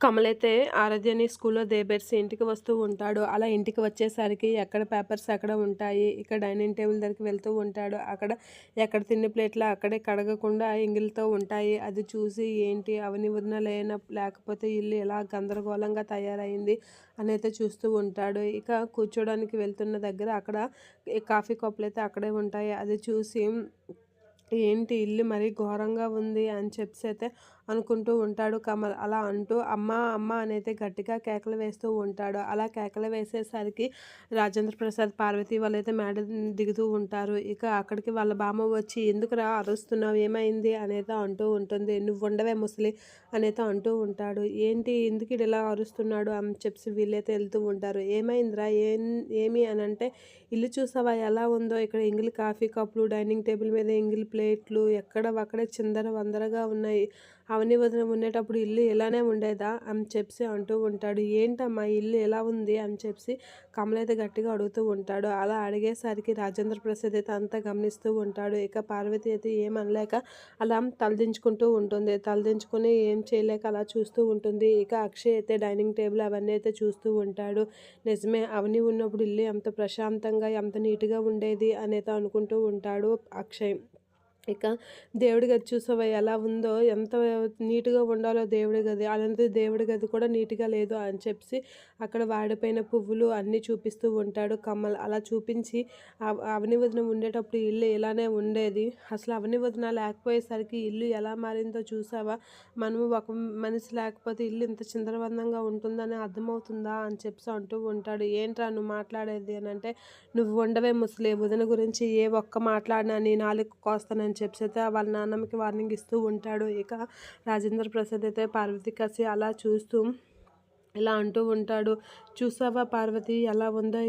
కమల్ అయితే ఆరాధ్యని స్కూల్లో దేబెర్సి ఇంటికి వస్తూ ఉంటాడు. అలా ఇంటికి వచ్చేసరికి ఎక్కడ పేపర్స్ అక్కడ ఉంటాయి. ఇక్కడ డైనింగ్ టేబుల్ దగ్గరికి వెళ్తూ ఉంటాడు. అక్కడ ఎక్కడ తిండి ప్లేట్లు అక్కడే కడగకుండా ఎంగిలితో ఉంటాయి. అది చూసి ఏంటి అవని వదిన లేకపోతే ఇల్లు ఎలా గందరగోళంగా తయారైంది అనైతే చూస్తూ ఉంటాడు. ఇక కూర్చోడానికి వెళ్తున్న దగ్గర అక్కడ కాఫీ కప్పులు అయితే అక్కడే ఉంటాయి. అది చూసి ఏంటి ఇల్లు మరీ ఘోరంగా ఉంది అని చెప్పేసి అయితే అనుకుంటూ ఉంటాడు కమల్. అలా అంటూ అమ్మ అమ్మ అనైతే గట్టిగా కేకలు వేస్తూ ఉంటాడు. అలా కేకలు వేసేసరికి రాజేంద్ర ప్రసాద్ పార్వతి వాళ్ళైతే మేడ దిగుతూ ఉంటారు. ఇక అక్కడికి వాళ్ళ బామ్మ వచ్చి ఎందుకురా అరుస్తున్నావు ఏమైంది అనేది అంటూ ఉంటుంది. నువ్వు ఉండవే ముసలి అనేది అంటూ ఉంటాడు. ఏంటి ఎందుకు ఇలా అరుస్తున్నాడు అని చెప్పి వీళ్ళైతే వెళ్తూ ఉంటారు. ఏమైందిరా ఏమి అని అంటే ఇల్లు చూసావా ఎలా ఉందో, ఇక్కడ ఎంగిలి కాఫీ కప్పులు, డైనింగ్ టేబుల్ మీద ఎంగిలి ప్లేట్లు ఎక్కడ అక్కడే చిందర వందరగా ఉన్నాయి. అవని వదిన ఉండేటప్పుడు ఇల్లు ఇలానే ఉండేదా అని చెప్పి అంటూ ఉంటాడు. ఏంటమ్మా ఇల్లు ఎలా ఉంది అని చెప్పి కమల్ అయితే గట్టిగా అడుగుతూ ఉంటాడు. అలా అడిగేసరికి రాజేంద్ర ప్రసాద్ అయితే అంతా గమనిస్తూ ఉంటాడు. ఇక పార్వతి అయితే ఏమనలేక అలా తలదించుకుంటూ ఉంటుంది. తలదించుకుని ఏం చేయలేక అలా చూస్తూ ఉంటుంది. ఇక అక్షయ్ అయితే డైనింగ్ టేబుల్ అవన్నీ అయితే చూస్తూ ఉంటాడు. నిజమే అవని ఉన్నప్పుడు ఇల్లు ఎంత ప్రశాంతంగా ఎంత నీట్గా ఉండేది అనేది అనుకుంటూ ఉంటాడు అక్షయ్. ఇక దేవుడి గది చూసావా ఎలా ఉందో, ఎంత నీట్గా ఉండాలో దేవుడి గది, అలాంటి దేవుడి గది కూడా నీట్గా లేదు అని చెప్పి అక్కడ వాడిపోయిన పువ్వులు అన్నీ చూపిస్తూ ఉంటాడు కమల్. అలా చూపించి అవని వదిన ఉండేటప్పుడు ఇల్లు ఇలానే ఉండేది, అసలు అవని వదిన లేకపోయేసరికి ఇల్లు ఎలా మారిందో చూసావా, మనము ఒక మనిషి లేకపోతే ఇల్లు ఇంత చిందరవందంగా ఉంటుందని అర్థమవుతుందా అని చెప్పి అంటూ ఉంటాడు. ఏంట్రా నువ్వు మాట్లాడేది అని అంటే, నువ్వు ఉండవే ముసలి వదిన గురించి ఏ ఒక్క మాట్లాడినా నీ నాలుగు కోస్తానని చెప్పి అయితే వాళ్ళ నాన్నమ్మకి వార్నింగ్ ఇస్తూ ఉంటాడు. ఇక రాజేంద్ర ప్రసాద్ అయితే పార్వతి కసి అలా చూస్తూ ఇలా అంటూ ఉంటాడు. చూసావా పార్వతి ఎలా ఉందో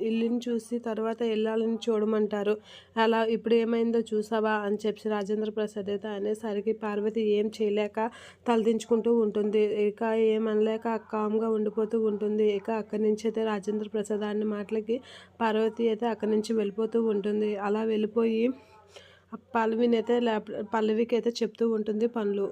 ఇల్లుని చూసి తర్వాత ఇల్లాలని చూడమంటారు, అలా ఇప్పుడు ఏమైందో చూసావా అని చెప్పి రాజేంద్ర ప్రసాద్ అయితే అనేసరికి పార్వతి ఏం చేయలేక తలదించుకుంటూ ఉంటుంది. ఇక ఏమనలేక కామ్గా ఉండిపోతూ ఉంటుంది. ఇక అక్కడి నుంచి అయితే రాజేంద్ర ప్రసాద్ అన్న మాటలకి పార్వతి అయితే అక్కడి నుంచి వెళ్ళిపోతూ ఉంటుంది. అలా వెళ్ళిపోయి పల్లవికి అయితే చెప్తూ ఉంటుంది పనులు.